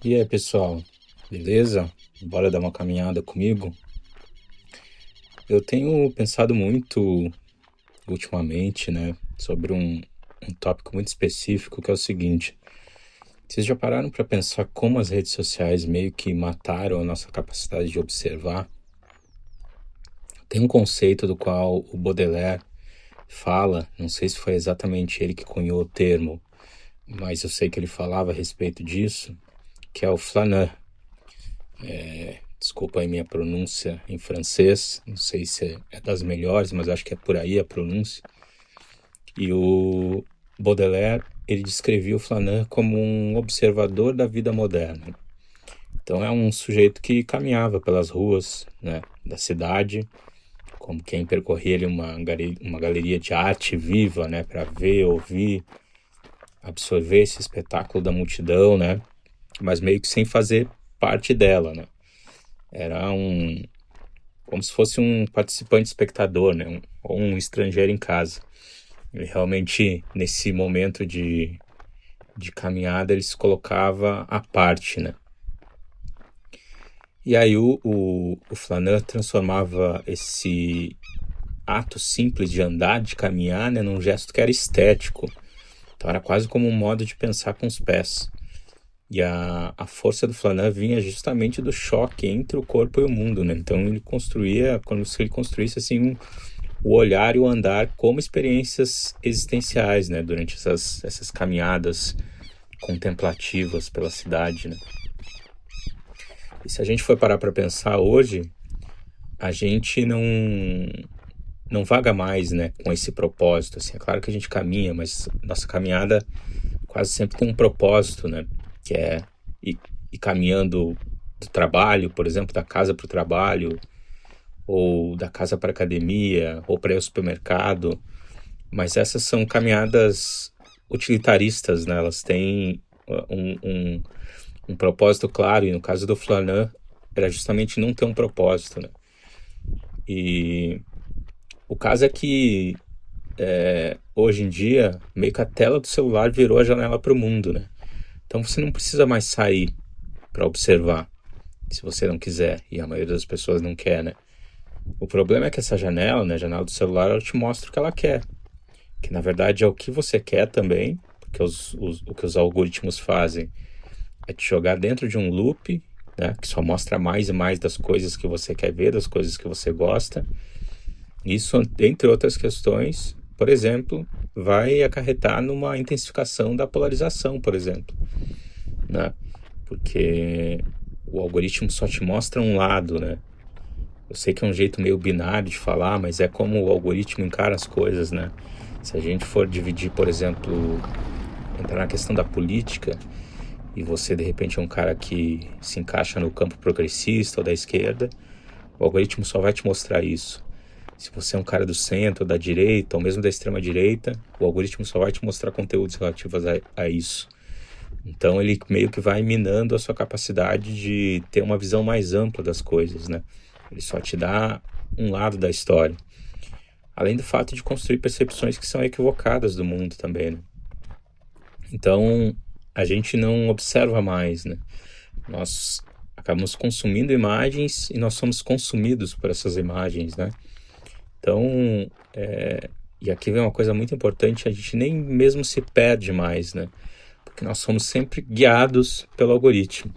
E aí, pessoal, beleza? Bora dar uma caminhada comigo? Eu tenho pensado muito ultimamente, né, sobre um tópico muito específico que é o seguinte: vocês já pararam para pensar como as redes sociais meio que mataram a nossa capacidade de observar? Tem um conceito do qual o Baudelaire fala, não sei se foi exatamente ele que cunhou o termo, mas eu sei que ele falava a respeito disso, que é o flaneur. Desculpa aí minha pronúncia em francês, não sei se é das melhores, mas acho que é por aí a pronúncia. E o Baudelaire, ele descrevia o Flanan como um observador da vida moderna. Então é um sujeito que caminhava pelas ruas, né, da cidade, como quem percorria ali uma galeria de arte viva, né, para ver, ouvir, absorver esse espetáculo da multidão, né, mas meio que sem fazer parte dela, né. Era como se fosse um participante espectador, né? Ou um estrangeiro em casa. Ele realmente, nesse momento de caminhada, ele se colocava à parte, né? E aí o Flaneur transformava esse ato simples de andar, de caminhar, né, num gesto que era estético. Então era quase como um modo de pensar com os pés. E a força do Flaneur vinha justamente do choque entre o corpo e o mundo, né? Então ele construía, como se ele construísse assim o olhar e o andar como experiências existenciais, né? Durante essas caminhadas contemplativas pela cidade, né? E se a gente for parar para pensar hoje, a gente não vaga mais, né, com esse propósito, assim. É claro que a gente caminha, mas nossa caminhada quase sempre tem um propósito, né? Que é ir caminhando do trabalho, por exemplo, da casa para o trabalho, ou da casa para a academia, ou para ir ao supermercado. Mas essas são caminhadas utilitaristas, né? Elas têm um propósito claro, e no caso do Flaneur, era justamente não ter um propósito, né? E o caso é que hoje em dia, meio que a tela do celular virou a janela para o mundo, né? Então você não precisa mais sair para observar, se você não quiser, e a maioria das pessoas não quer, né? O problema é que essa janela, né, a janela do celular, ela te mostra o que ela quer, que na verdade é o que você quer também, porque o que os algoritmos fazem é te jogar dentro de um loop, né, que só mostra mais e mais das coisas que você quer ver, das coisas que você gosta. Isso, entre outras questões, por exemplo, vai acarretar numa intensificação da polarização, por exemplo, né? Porque o algoritmo só te mostra um lado, né? Eu sei que é um jeito meio binário de falar, mas é como o algoritmo encara as coisas, né? Se a gente for dividir, por exemplo, entrar na questão da política, e você de repente é um cara que se encaixa no campo progressista ou da esquerda, o algoritmo só vai te mostrar isso. Se você é um cara do centro, da direita, ou mesmo da extrema direita, o algoritmo só vai te mostrar conteúdos relativos a isso. Então ele meio que vai minando a sua capacidade de ter uma visão mais ampla das coisas, né? Ele só te dá um lado da história. Além do fato de construir percepções que são equivocadas do mundo também, né? Então a gente não observa mais, né? Nós acabamos consumindo imagens e nós somos consumidos por essas imagens, né? Então, e aqui vem uma coisa muito importante: a gente nem mesmo se perde mais, né? Porque nós somos sempre guiados pelo algoritmo.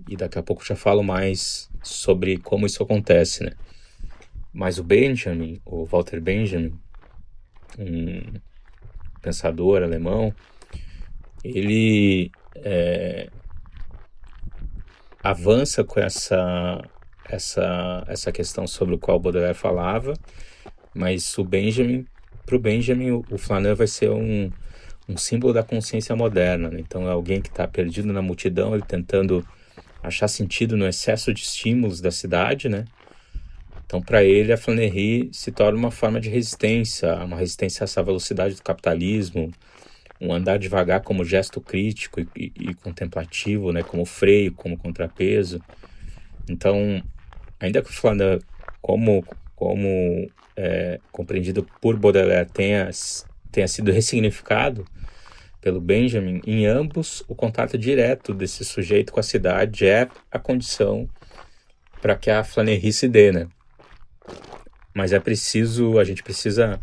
E daqui a pouco eu já falo mais sobre como isso acontece, né? Mas o Walter Benjamin, um pensador alemão, ele avança com essa questão sobre o qual Baudelaire falava, mas para o Benjamin, o Flaneur vai ser um símbolo da consciência moderna, né? Então é alguém que está perdido na multidão, ele tentando achar sentido no excesso de estímulos da cidade, né? Então, para ele, a flânerie se torna uma forma de resistência, uma resistência a essa velocidade do capitalismo, um andar devagar como gesto crítico e contemplativo, né? Como freio, como contrapeso. Então, ainda que o Flaneur, compreendido por Baudelaire, tenha sido ressignificado, pelo Benjamin, em ambos o contato direto desse sujeito com a cidade é a condição para que a Flannery se dê, né? Mas a gente precisa,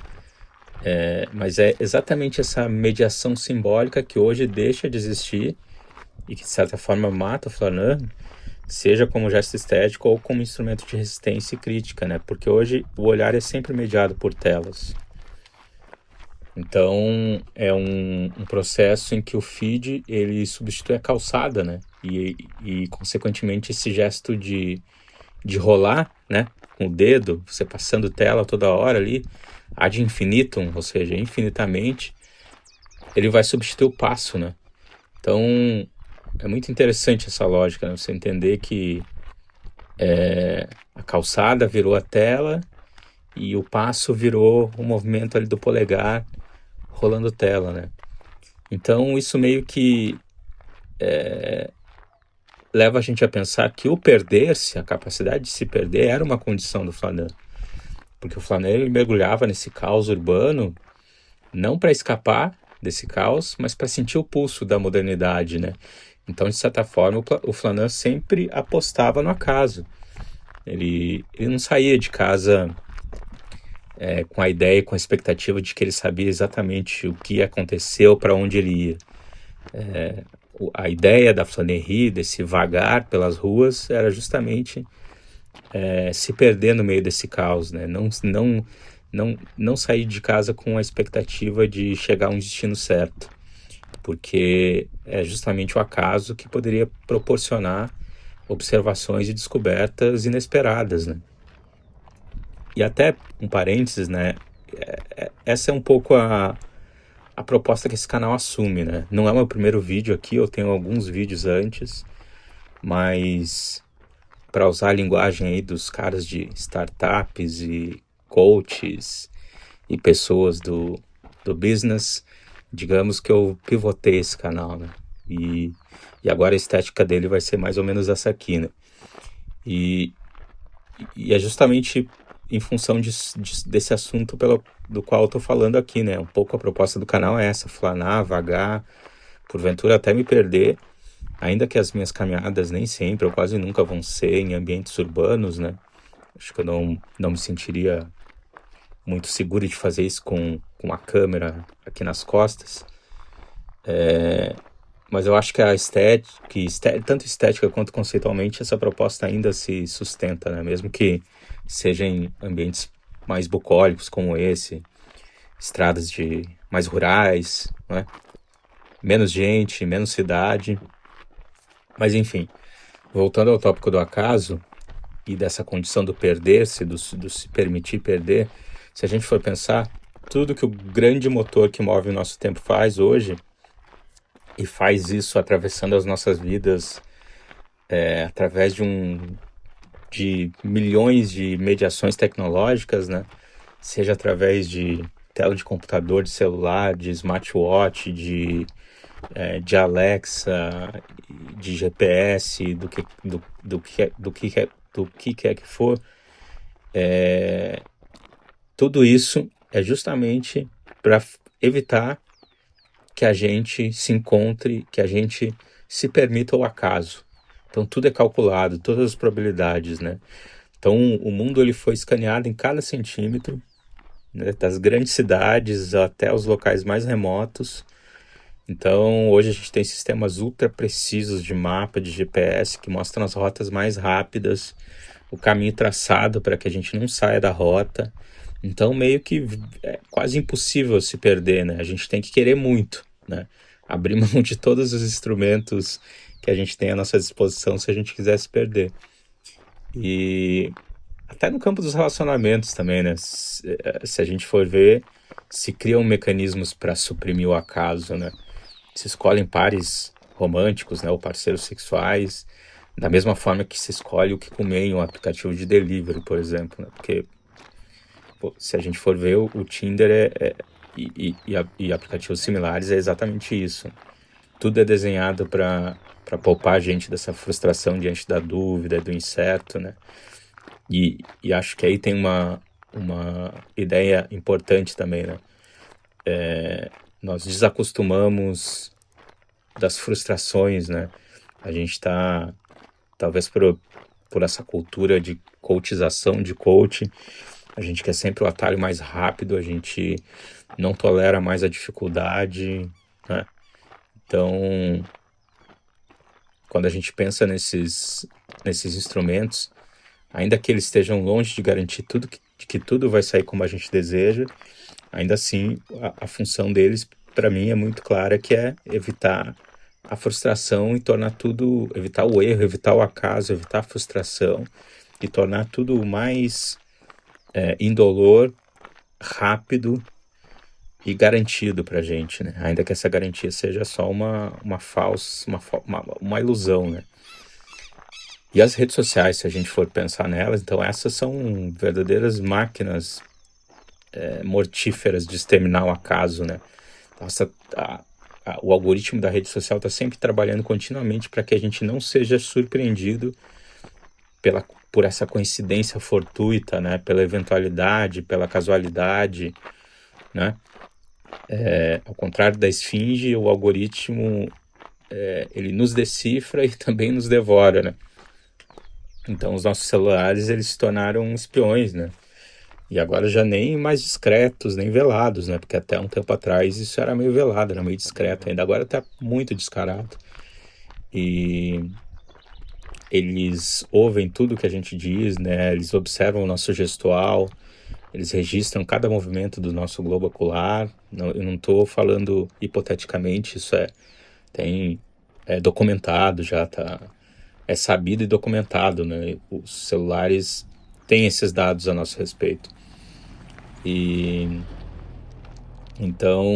mas é exatamente essa mediação simbólica que hoje deixa de existir e que de certa forma mata o Flannery, seja como gesto estético ou como instrumento de resistência e crítica, né? Porque hoje o olhar é sempre mediado por telas. Então, é um processo em que o feed, ele substitui a calçada, né? E consequentemente, esse gesto de rolar, né? Com o dedo, você passando tela toda hora ali, ad infinitum, ou seja, infinitamente, ele vai substituir o passo, né? Então, é muito interessante essa lógica, né? Você entender que a calçada virou a tela e o passo virou o movimento ali do polegar rolando tela, né? Então, isso meio que leva a gente a pensar que o perder-se, a capacidade de se perder, era uma condição do Flannery. Porque o Flannery ele mergulhava nesse caos urbano não para escapar desse caos, mas para sentir o pulso da modernidade, né? Então, de certa forma, o Flannery sempre apostava no acaso. Ele não saía de casa com a ideia, com a expectativa de que ele sabia exatamente o que aconteceu, para onde ele ia. A ideia da Flannery, desse vagar pelas ruas, era justamente se perder no meio desse caos, né? Não sair de casa com a expectativa de chegar a um destino certo, porque é justamente o acaso que poderia proporcionar observações e descobertas inesperadas, né? E até um parênteses, né? Essa é um pouco a proposta que esse canal assume, né? Não é o meu primeiro vídeo aqui, eu tenho alguns vídeos antes, mas para usar a linguagem aí dos caras de startups e coaches e pessoas do business, digamos que eu pivotei esse canal, né? E agora a estética dele vai ser mais ou menos essa aqui, né? E é justamente em função desse assunto do qual eu tô falando aqui, né? Um pouco a proposta do canal é essa, flanar, vagar, porventura até me perder, ainda que as minhas caminhadas nem sempre ou quase nunca vão ser em ambientes urbanos, né? Acho que eu não me sentiria muito seguro de fazer isso com a câmera aqui nas costas. Mas eu acho que tanto estética quanto conceitualmente, essa proposta ainda se sustenta, né? Mesmo que seja em ambientes mais bucólicos como esse, estradas mais rurais, né? Menos gente, menos cidade. Mas enfim, voltando ao tópico do acaso e dessa condição do perder-se, do se permitir perder, se a gente for pensar, tudo que o grande motor que move o nosso tempo faz hoje, e faz isso atravessando as nossas vidas através de milhões de mediações tecnológicas, né? Seja através de tela de computador, de celular, de smartwatch, de Alexa, de GPS, do que quer que for. Tudo isso é justamente para evitar que a gente se encontre, que a gente se permita o acaso. Então tudo é calculado, todas as probabilidades, né? Então o mundo ele foi escaneado em cada centímetro, né, das grandes cidades até os locais mais remotos. Então hoje a gente tem sistemas ultra precisos de mapa, de GPS, que mostram as rotas mais rápidas, o caminho traçado para que a gente não saia da rota. Então meio que é quase impossível se perder, né? A gente tem que querer muito, né? Abrir mão de todos os instrumentos que a gente tem à nossa disposição se a gente quiser se perder. E até no campo dos relacionamentos também, né? Se a gente for ver, se criam mecanismos para suprimir o acaso, né? Se escolhem pares românticos, né? Ou parceiros sexuais, da mesma forma que se escolhe o que comer em um aplicativo de delivery, por exemplo, né? Porque se a gente for ver, o Tinder e aplicativos similares é exatamente isso. Tudo é desenhado para poupar a gente dessa frustração diante da dúvida, do incerto, né? E acho que aí tem uma ideia importante também, né? nós desacostumamos das frustrações, né? A gente está, talvez por essa cultura de coachização, de coaching, a gente quer sempre o atalho mais rápido, a gente não tolera mais a dificuldade, né? Então, quando a gente pensa nesses instrumentos, ainda que eles estejam longe de garantir que tudo vai sair como a gente deseja, ainda assim, a função deles, para mim, é muito clara, que é evitar a frustração e evitar o erro, evitar o acaso, evitar a frustração e tornar tudo mais indolor, rápido e garantido pra gente, né? Ainda que essa garantia seja só uma falsa, uma ilusão, né? E as redes sociais, se a gente for pensar nelas, então essas são verdadeiras máquinas mortíferas de exterminar o acaso, né? Nossa, o algoritmo da rede social está sempre trabalhando continuamente para que a gente não seja surpreendido por essa coincidência fortuita, né? Pela eventualidade, pela casualidade, né? Ao contrário da esfinge, o algoritmo ele nos decifra e também nos devora, né? Então os nossos celulares eles se tornaram espiões, né? E agora já nem mais discretos, nem velados, né? Porque até um tempo atrás isso era meio velado, era meio discreto. Ainda agora tá muito descarado. E eles ouvem tudo que a gente diz, né? Eles observam o nosso gestual, eles registram cada movimento do nosso globo ocular. Eu não estou falando hipoteticamente, isso é documentado, já tá, é sabido e documentado, né? Os celulares têm esses dados a nosso respeito. E então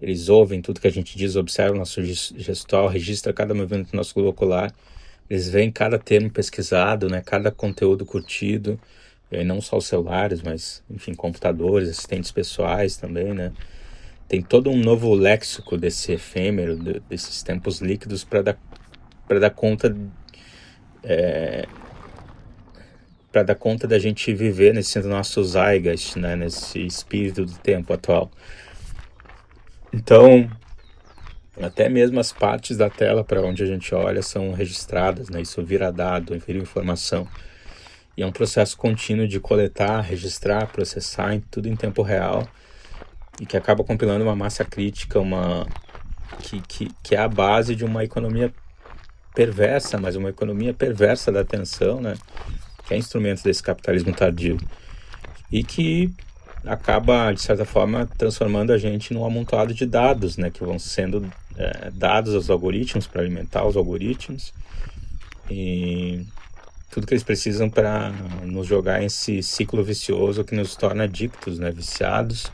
eles ouvem tudo que a gente diz, observam nosso gestual, registra cada movimento do nosso globo ocular, eles veem cada termo pesquisado, né, cada conteúdo curtido, e aí não só os celulares, mas enfim, computadores, assistentes pessoais também, né? Tem todo um novo léxico desse efêmero, desses tempos líquidos para dar conta para dar conta da gente viver nesse nosso zeitgeist, né, nesse espírito do tempo atual. Então, até mesmo as partes da tela para onde a gente olha são registradas, né? Isso vira dado, vira informação. E é um processo contínuo de coletar, registrar, processar, tudo em tempo real, e que acaba compilando uma massa crítica, que é a base de uma economia perversa, mas uma economia perversa da atenção, né? Que é instrumento desse capitalismo tardio. E que acaba, de certa forma, transformando a gente num amontoado de dados, né? Que vão sendo dados aos algoritmos para alimentar os algoritmos. E tudo que eles precisam para nos jogar em esse ciclo vicioso que nos torna adictos, né? Viciados,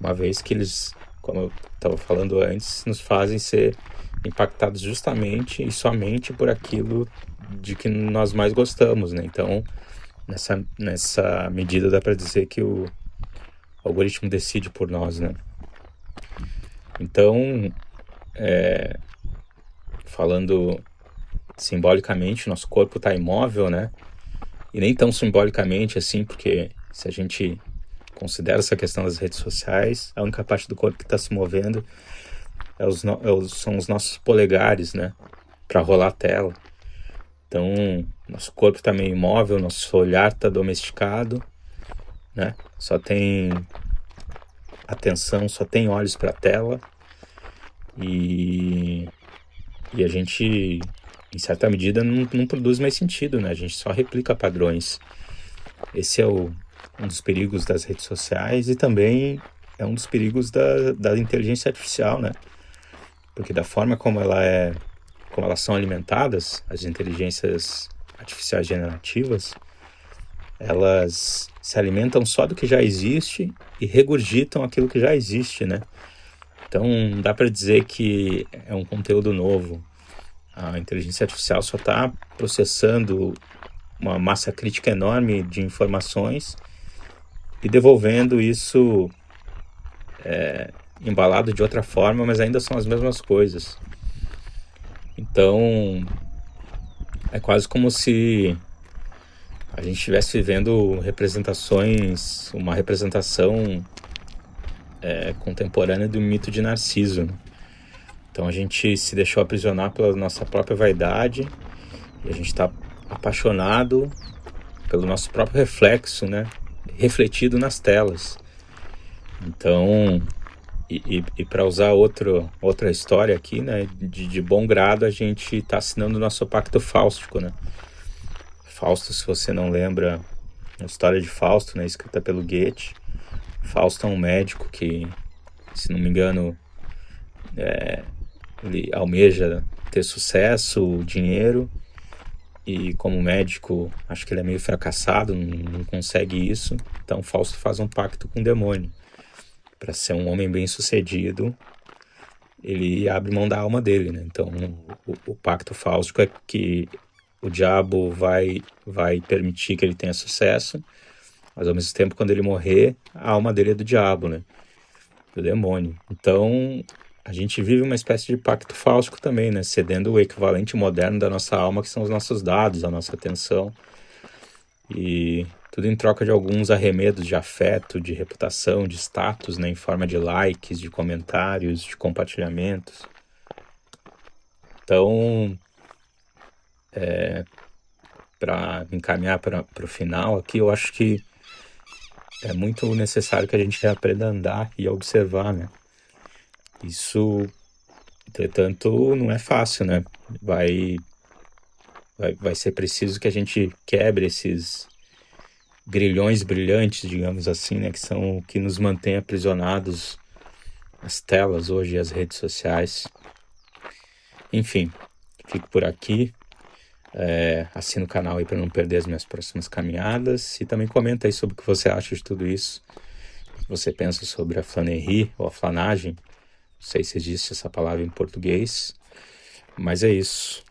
uma vez que eles, como eu estava falando antes, nos fazem ser impactados justamente e somente por aquilo de que nós mais gostamos, né? Então, nessa medida dá para dizer que o algoritmo decide por nós, né? Então, falando simbolicamente, nosso corpo está imóvel, né? E nem tão simbolicamente assim, porque se a gente considera essa questão das redes sociais, a única parte do corpo que está se movendo são os nossos polegares, né? Para rolar a tela. Então, nosso corpo está meio imóvel, nosso olhar está domesticado, né? Só tem atenção, só tem olhos para a tela. E a gente, em certa medida, não produz mais sentido, né? A gente só replica padrões. Esse é um dos perigos das redes sociais e também é um dos perigos da inteligência artificial, né? Porque da forma como elas são alimentadas, as inteligências artificiais generativas, elas se alimentam só do que já existe e regurgitam aquilo que já existe, né? Então, dá para dizer que é um conteúdo novo. A inteligência artificial só está processando uma massa crítica enorme de informações e devolvendo isso embalado de outra forma, mas ainda são as mesmas coisas. Então, é quase como se a gente estivesse vivendo uma representação contemporânea do mito de Narciso, né? Então a gente se deixou aprisionar pela nossa própria vaidade e a gente está apaixonado pelo nosso próprio reflexo, né? Refletido nas telas. Então, e para usar outra história aqui, né? De bom grado, a gente está assinando o nosso pacto fáustico, né? Fausto, se você não lembra, a história de Fausto, né? Escrita pelo Goethe. Fausto é um médico que, se não me engano, ele almeja ter sucesso, dinheiro, e como médico, acho que ele é meio fracassado, não consegue isso. Então Fausto faz um pacto com o demônio. Para ser um homem bem sucedido, ele abre mão da alma dele, né? Então o pacto fáustico é que o diabo vai permitir que ele tenha sucesso, mas ao mesmo tempo, quando ele morrer, a alma dele é do diabo, né? Do demônio. Então a gente vive uma espécie de pacto fáustico também, né? Cedendo o equivalente moderno da nossa alma, que são os nossos dados, a nossa atenção. E tudo em troca de alguns arremedos de afeto, de reputação, de status, né? Em forma de likes, de comentários, de compartilhamentos. Então, para encaminhar para o final aqui, eu acho que é muito necessário que a gente aprenda a andar e a observar, né? Isso, entretanto, não é fácil, né? Vai ser preciso que a gente quebre esses grilhões brilhantes, digamos assim, né? Que são o que nos mantém aprisionados às telas hoje e às redes sociais. Enfim, fico por aqui. Assina o canal aí para não perder as minhas próximas caminhadas. E também comenta aí sobre o que você acha de tudo isso. O que você pensa sobre a flânerie ou a flanagem. Não sei se existe essa palavra em português, mas é isso.